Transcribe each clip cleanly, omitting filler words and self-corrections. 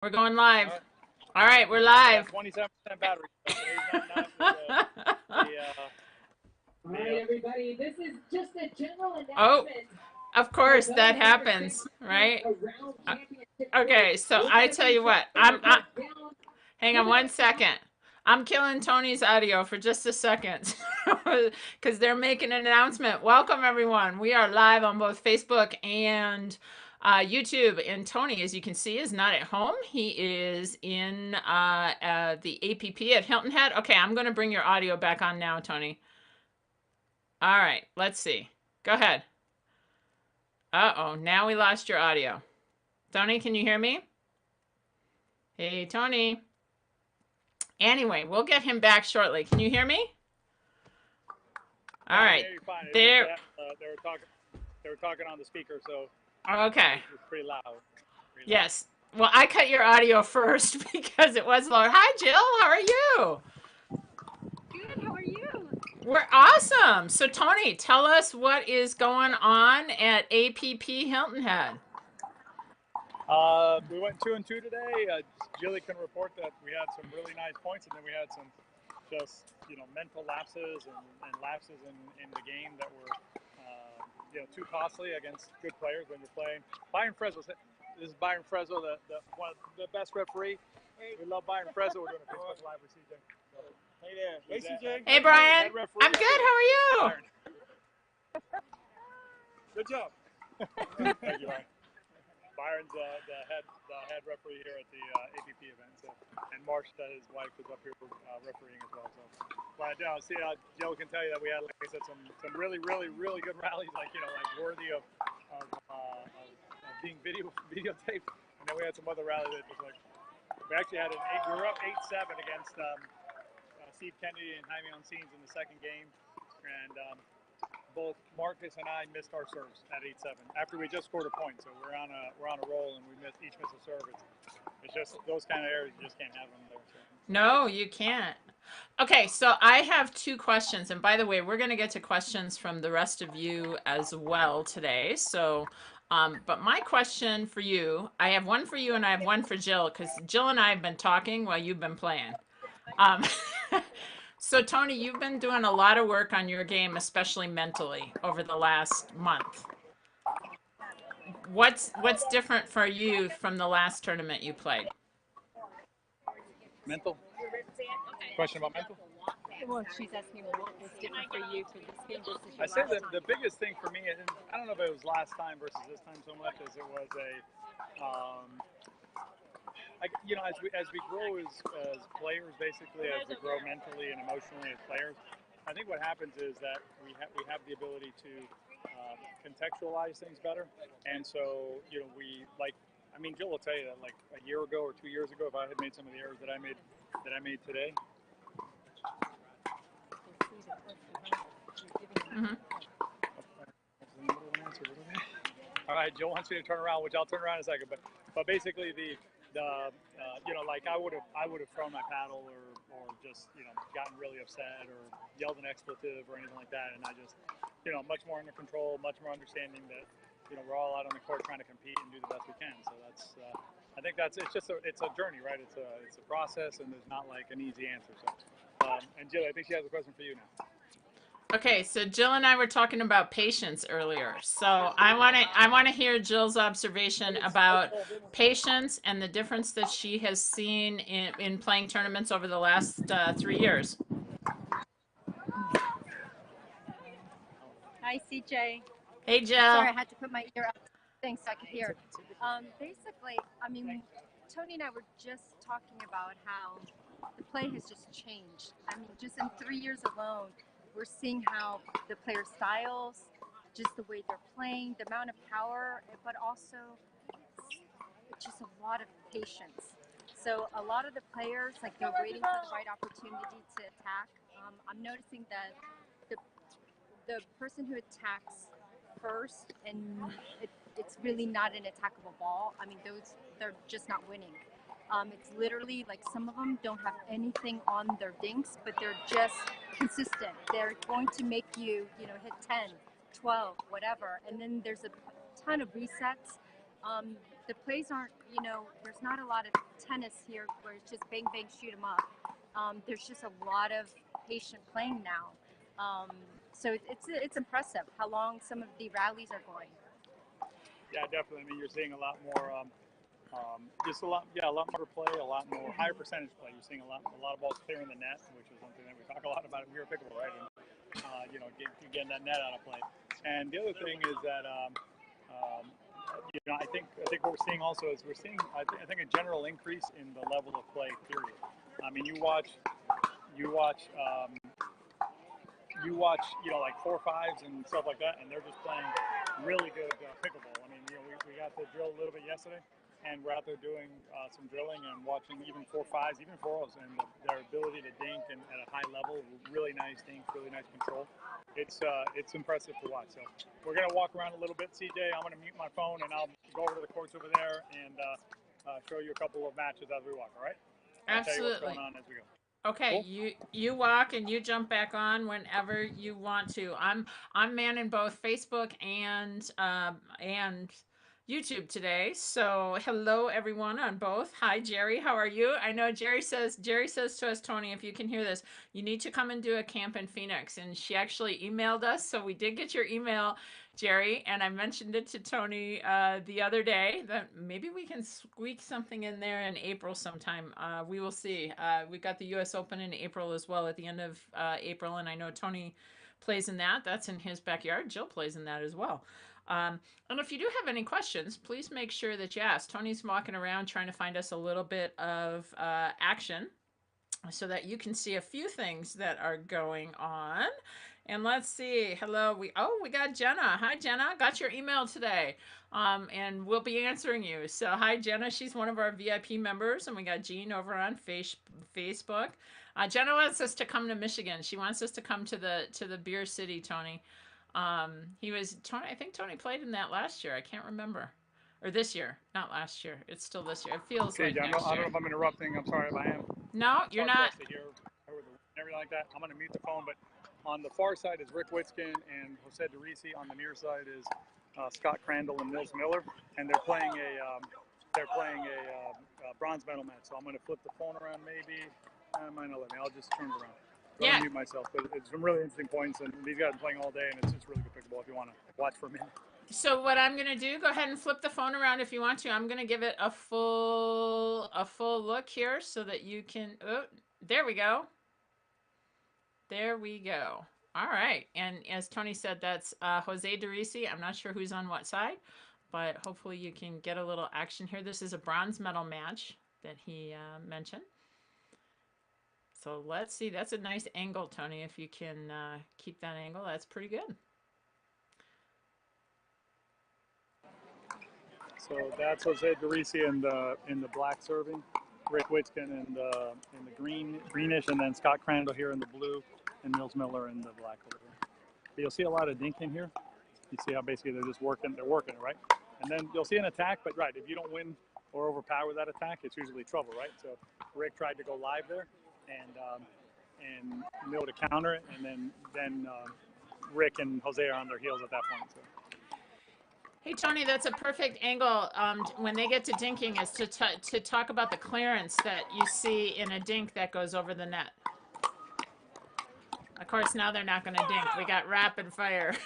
We're going live. All right, we're live. 27% battery. So today's not All right, everybody. This is just a general announcement. Oh, of course that happens, right? Okay, so I tell you what. Hang on one second. I'm killing Tony's audio for just a second because they're making an announcement. Welcome, everyone. We are live on both Facebook and YouTube. And Tony, as you can see, is not at home. He is in the APP at Hilton Head. Okay, I'm going to bring your audio back on now, Tony. All right, let's see. Go ahead. Uh-oh, now we lost your audio. Tony, can you hear me? Hey, Tony. Anyway, we'll get him back shortly. Can you hear me? All right. There. They were talking on the speaker, so. Okay. It was pretty loud. Yes. Well, I cut your audio first because it was loud. Hi, Jill. How are you? Good. How are you? We're awesome. So, Tony, tell us what is going on at APP Hilton Head. We went 2-2 today. Jilly can report that we had some really nice points, and then we had some just mental lapses and lapses in the game that were too costly against good players when you're playing. Byron Fresno. This is Byron Fresno, the best referee. We love Byron Fresno. We're doing a Facebook Live with CJ. Hey there. Hey CJ. Hey Brian. I'm good. How are you? Good job. Thank you, Byron. Byron's the head referee here at the APP event, and Marsh, his wife, is up here refereeing as well. So, but see, Jill can tell you that we had, like I said, some really good rallies, like worthy of being videotaped. And then we had some other rallies that was like, we actually had we were up 8-7 against Steve Kennedy and Jaime Oncines in the second game, and both Marcus and I missed our serves at 8-7 after we just scored a point. So we're on a roll, and we each miss a serve. It's just those kind of errors you just can't have them there. So. No, you can't. Okay, so I have two questions, and by the way, we're going to get to questions from the rest of you as well today. So, but my question for you, I have one for you and I have one for Jill, because Jill and I have been talking while you've been playing. So Tony, you've been doing a lot of work on your game, especially mentally, over the last month. What's different for you from the last tournament you played? Mental? Question about mental? Well, she's asking what was different for you for this game versus your I say that last the biggest thing for me, and I don't know if it was last time versus this time so much, as it was as we grow as players, basically, as we grow mentally and emotionally as players, I think what happens is that we have the ability to contextualize things better, and so Jill will tell you that like a year ago or 2 years ago, if I had made some of the errors that I made today. Mm-hmm. All right, Jill wants me to turn around, which I'll turn around in a second. But basically like I would have thrown my paddle or just gotten really upset or yelled an expletive or anything like that, and I just much more under control, much more understanding that we're all out on the court trying to compete and do the best we can. So that's I think it's a journey, right? It's a process, and there's not like an easy answer. So and Jill, I think she has a question for you now. Okay, so Jill and I were talking about patience earlier. So I want to hear Jill's observation about patience and the difference that she has seen in playing tournaments over the last 3 years. Hi, CJ. Hey, Jill. Sorry, I had to put my ear up. Thanks, so I could hear. Basically, Tony and I were just talking about how the play has just changed. Just in 3 years alone, we're seeing how the player styles, just the way they're playing, the amount of power, but also just a lot of patience. So a lot of the players, like they're waiting for the right opportunity to attack. I'm noticing that the person who attacks first, and it's really not an attackable ball. They're just not winning. It's literally like some of them don't have anything on their dinks, but they're just consistent. They're going to make you, hit 10, 12, whatever. And then there's a ton of resets. the plays aren't, you know, there's not a lot of tennis here where it's just bang, bang, shoot 'em up. There's just a lot of patient playing now. So it's impressive how long some of the rallies are going. Yeah, definitely. I mean, you're seeing a lot more, just a lot more play, a lot more higher percentage play. You're seeing a lot of balls clearing the net, which is something that we talk a lot about here at Pickleball, right? And, you know, getting that net out of play. And the other thing is that, you know, I think what we're seeing also is we're seeing, I think a general increase in the level of play. Period. I mean, you watch, you know, like 4-5s and stuff like that, and they're just playing really good pickleball. I mean, you know, we got to drill a little bit yesterday, and we're out there doing some drilling and watching even 4-5s, even 4s, and their ability to dink and at a high level, really nice dink, really nice control. It's impressive to watch. So we're gonna walk around a little bit, CJ. I'm gonna mute my phone and I'll go over to the courts over there and show you a couple of matches as we walk. All right? I'll tell you what's going on as we go. Okay, cool. you walk and you jump back on whenever you want to. I'm manning both Facebook and YouTube today. So hello everyone on both. Hi Jerry, how are you? I know Jerry says to us, Tony, if you can hear this, you need to come and do a camp in Phoenix. And she actually emailed us, so we did get your email, Jerry, and I mentioned it to Tony the other day that maybe we can squeak something in there in April sometime. We will see. We got the U.S. Open in April as well at the end of April, and I know Tony plays in that. That's in his backyard. Jill plays in that as well. And if you do have any questions, please make sure that you ask. Tony's walking around trying to find us a little bit of action so that you can see a few things that are going on. And let's see. Hello. We got Jenna. Hi, Jenna. Got your email today. And we'll be answering you. So hi, Jenna. She's one of our VIP members. And we got Jean over on Facebook. Jenna wants us to come to Michigan. She wants us to come to the Beer City, Tony. Tony, I think Tony played in that last year. I can't remember. Or this year. Not last year. It's still this year. It feels like I next year. don't know if I'm interrupting. I'm sorry if I am. No, you're not. Everything like that. I'm going to mute the phone, but on the far side is Rick Witskin and Jose DeRisi. On the near side is Scott Crandall and Nils Miller, and they're playing a bronze medal match. So I'm going to flip the phone around. Maybe I might not let me. I'll just turn it around. Yeah. Mute myself, but it's some really interesting points, and these guys are playing all day, and it's really good pickleball if you want to watch for a minute. So what I'm gonna do, go ahead and flip the phone around if you want to. I'm gonna give it a full look here so that you can. Oh, there we go. There we go. All right, and as Tony said, that's Jose DeRisi. I'm not sure who's on what side, but hopefully you can get a little action here. This is a bronze medal match that he mentioned. So let's see. That's a nice angle, Tony. If you can keep that angle, that's pretty good. So that's Jose DeRisi in the black serving, Rick Witskin in the greenish, and then Scott Crandall here in the blue, and Nils Miller in the black over here. But you'll see a lot of dinking here. You see how basically they're working it, right? And then you'll see an attack, but right, if you don't win or overpower that attack, it's usually trouble, right? So Rick tried to go live there, and Neil to counter it, and then Rick and Jose are on their heels at that point. So. Hey Tony, that's a perfect angle. When they get to dinking, is to talk about the clearance that you see in a dink that goes over the net. Of course, now they're not going to dink. We got rapid fire.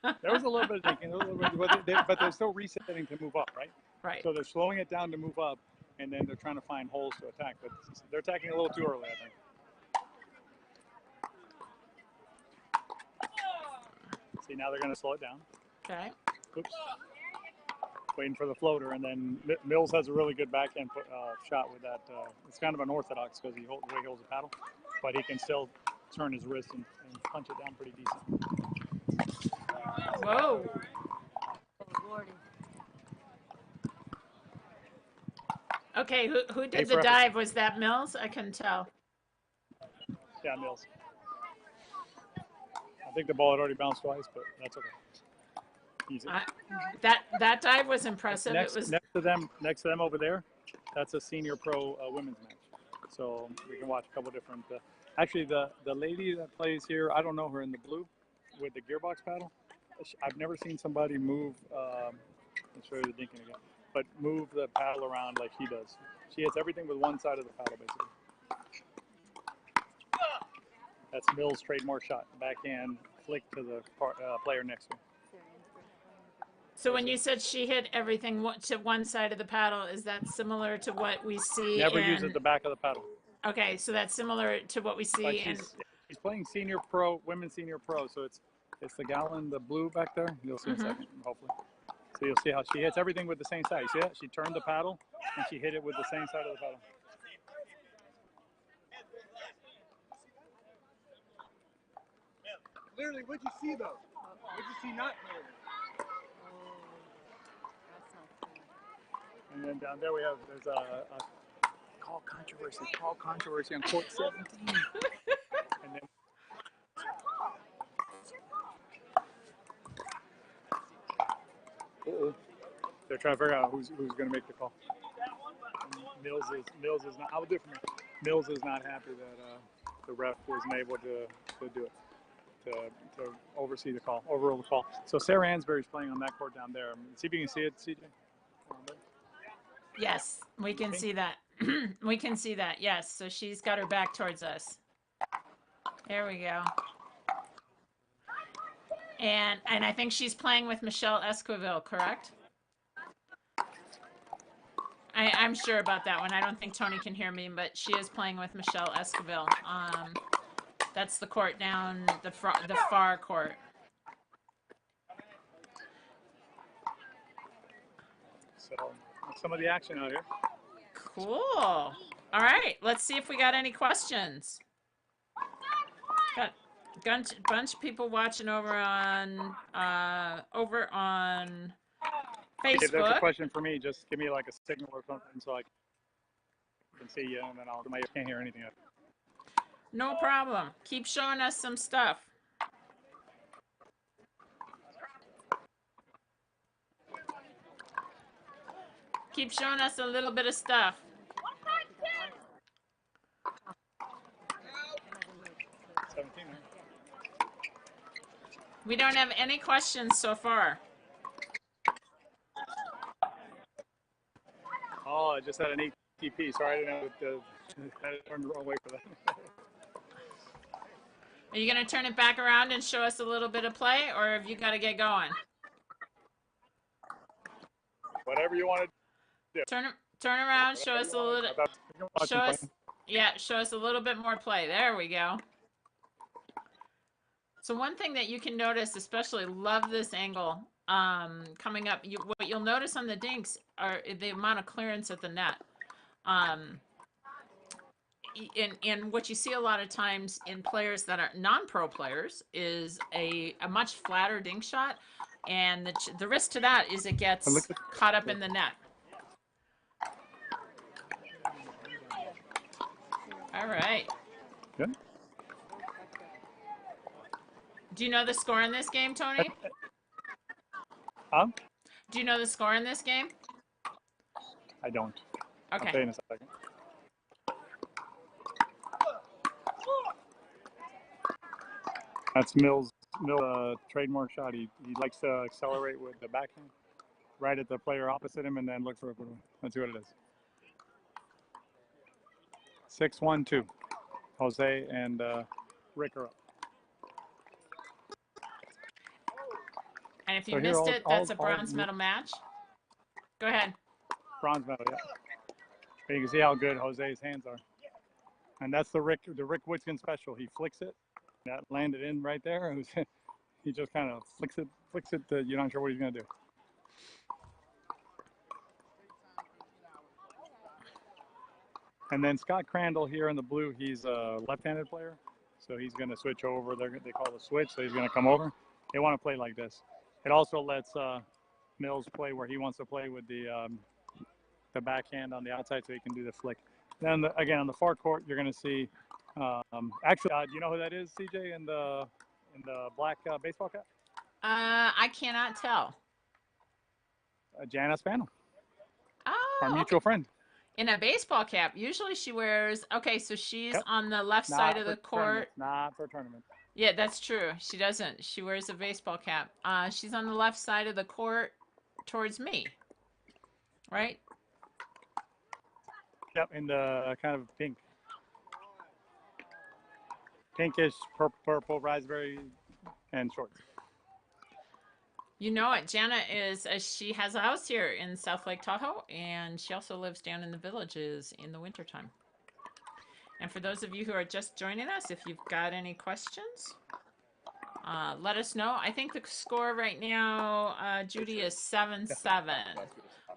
There was a little bit of dinking, but they're still resetting to move up, right? Right. So they're slowing it down to move up, and then they're trying to find holes to attack. But they're attacking a little too early, I think. See, now they're going to slow it down. Okay. Oops. Waiting for the floater, and then Mills has a really good backhand shot with that. It's kind of unorthodox because the way he holds the paddle, but he can still turn his wrist and punch it down pretty decent. Whoa. Okay, who did the dive? Was that Mills? I couldn't tell. Yeah, Mills. I think the ball had already bounced twice, but that's okay. Easy. That dive was impressive. Next, it was next to them over there. That's a senior pro women's match. So we can watch a couple different. Actually, the lady that plays here, I don't know her in the blue with the gearbox paddle. I've never seen somebody move. Let's show you the dinking again. but move the paddle around like he does. She hits everything with one side of the paddle, basically. That's Mills' trademark shot. Backhand flick to the player next to him. So when you said she hit everything to one side of the paddle, is that similar to what we see Never in... uses the back of the paddle. Okay, so that's similar to what we see in... She's playing senior pro, women's senior pro, so it's the gal in the blue back there. You'll see in a second, hopefully. So you'll see how she hits everything with the same side. You see that? She turned the paddle, and she hit it with the same side of the paddle. Literally, what'd you see, though? What'd you see not clearly? And then down there there's a call controversy on court 17. And then they're trying to figure out who's going to make the call. And Mills is not. I'll do it for me. Mills is not happy that the ref wasn't able to do it, to oversee the call, overrule the call. So Sarah Ansbury's playing on that court down there. See if you can see it, CJ. Yes, we can see that. We can see that, yes. So she's got her back towards us. There we go. And I think she's playing with Michelle Esquivel, correct? I'm sure about that one. I don't think Tony can hear me, but she is playing with Michelle Esquivel. That's the court down the far court. So some of the action out here. Cool. All right, let's see if we got any questions. Got a bunch of people watching over on Facebook. If there's a question for me, just give me like a signal or something so I can see you, and then I can't hear anything. No problem. Keep showing us some stuff. Keep showing us a little bit of stuff. We don't have any questions so far. Oh, I just had an ATP. Sorry, I didn't know I turned the wrong way for that. Are you going to turn it back around and show us a little bit of play, or have you got to get going? Whatever you want to do. Turn around, show us a little. Show us a little bit more play. There we go. So one thing that you can notice, especially love this angle coming up. What you'll notice on the dinks are the amount of clearance at the net. And what you see a lot of times in players that are non-pro players is a much flatter dink shot, and the risk to that is it gets caught up in the net. All right. Good. Do you know the score in this game, Tony? Huh? Do you know the score in this game? I don't. Okay. I'll tell you in a second. That's Mills' trademark shot. He likes to accelerate with the backhand right at the player opposite him and then look for a good one. Let's see what it is. 6-1-2. Jose and Rick are up. And if you missed it, that's a bronze medal match. Go ahead. Bronze medal, yeah. But you can see how good Jose's hands are. And that's the Rick Whitkin special. He flicks it. That landed in right there. He just kind of flicks it. You're not sure what he's going to do. And then Scott Crandall here in the blue, he's a left-handed player. So he's going to switch over. They call it a switch, so he's going to come over. They want to play like this. It also lets Mills play where he wants to play with the backhand on the outside so he can do the flick. Then, again, on the far court, you're going to see actually, do you know who that is, CJ, in the black baseball cap? I cannot tell. Jana Spano, Oh, our mutual friend. In a baseball cap. Usually she wears, okay, so she's on the left side of the court. Not for tournament. Yeah, that's true. She doesn't. She wears a baseball cap. She's on the left side of the court towards me. right? Yep, in the kind of pink. Pinkish, purple, raspberry, and shorts. You know it. Jana is, she has a house here in South Lake Tahoe, and she also lives down in the villages in the wintertime. And for those of you who are just joining us, if you've got any questions, let us know. I think the score right now, Judy, is 7-7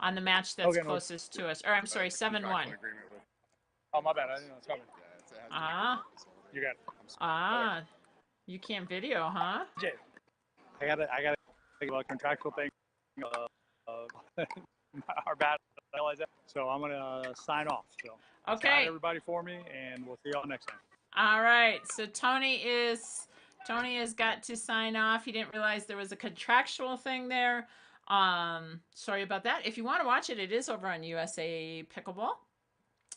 on the match that's Okay, no. closest to us. Or I'm sorry, 7-1. Oh, my bad. I didn't know it's coming. You got it. You can't video, huh? Jay, I gotta think about a contractual thing. Our bad. I realize that. So I'm gonna sign off. So Okay. sign everybody for me, and we'll see y'all next time. All right. So Tony has got to sign off. He didn't realize there was a contractual thing there. Sorry about that. If you want to watch it, it is over on USA Pickleball.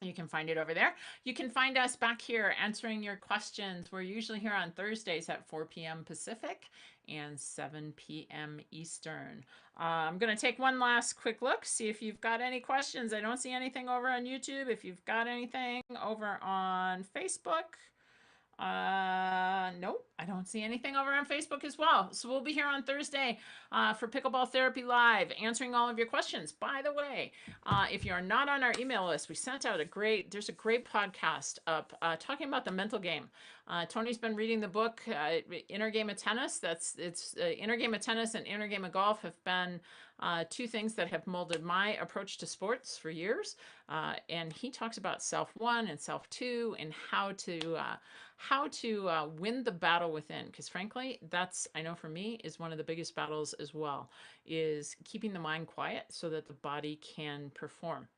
You can find it over there. You can find us back here answering your questions. We're usually here on Thursdays at 4 p.m. Pacific and 7 p.m. Eastern. I'm going to take one last quick look, see if you've got any questions. I don't see anything over on YouTube. If you've got anything over on Facebook, nope, I don't see anything over on Facebook as well. So we'll be here on Thursday for Pickleball Therapy Live, answering all of your questions. By the way, if you're not on our email list, we sent out there's a great podcast up talking about the mental game. Tony's been reading the book, Inner Game of Tennis. Inner Game of Tennis and Inner Game of Golf have been two things that have molded my approach to sports for years. And he talks about self one and self two and how to win the battle within. Because frankly, that's, I know for me, is one of the biggest battles as well, is keeping the mind quiet so that the body can perform.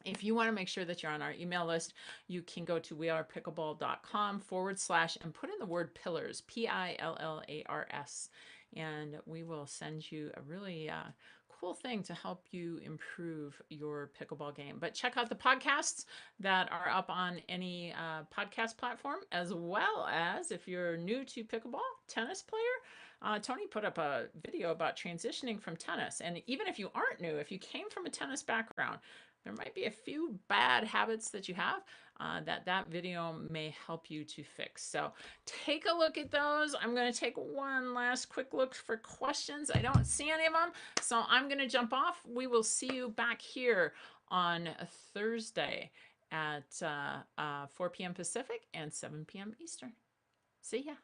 If you want to make sure that you're on our email list, you can go to wearepickleball.com / and put in the word pillars, PILLARS, and we will send you a really cool thing to help you improve your pickleball game. But check out the podcasts that are up on any podcast platform, as well as if you're new to pickleball, tennis player, Tony put up a video about transitioning from tennis. And even if you aren't new, if you came from a tennis background, there might be a few bad habits that you have that video may help you to fix. So take a look at those. I'm going to take one last quick look for questions. I don't see any of them, so I'm going to jump off. We will see you back here on Thursday at 4 p.m. Pacific and 7 p.m. Eastern. See ya.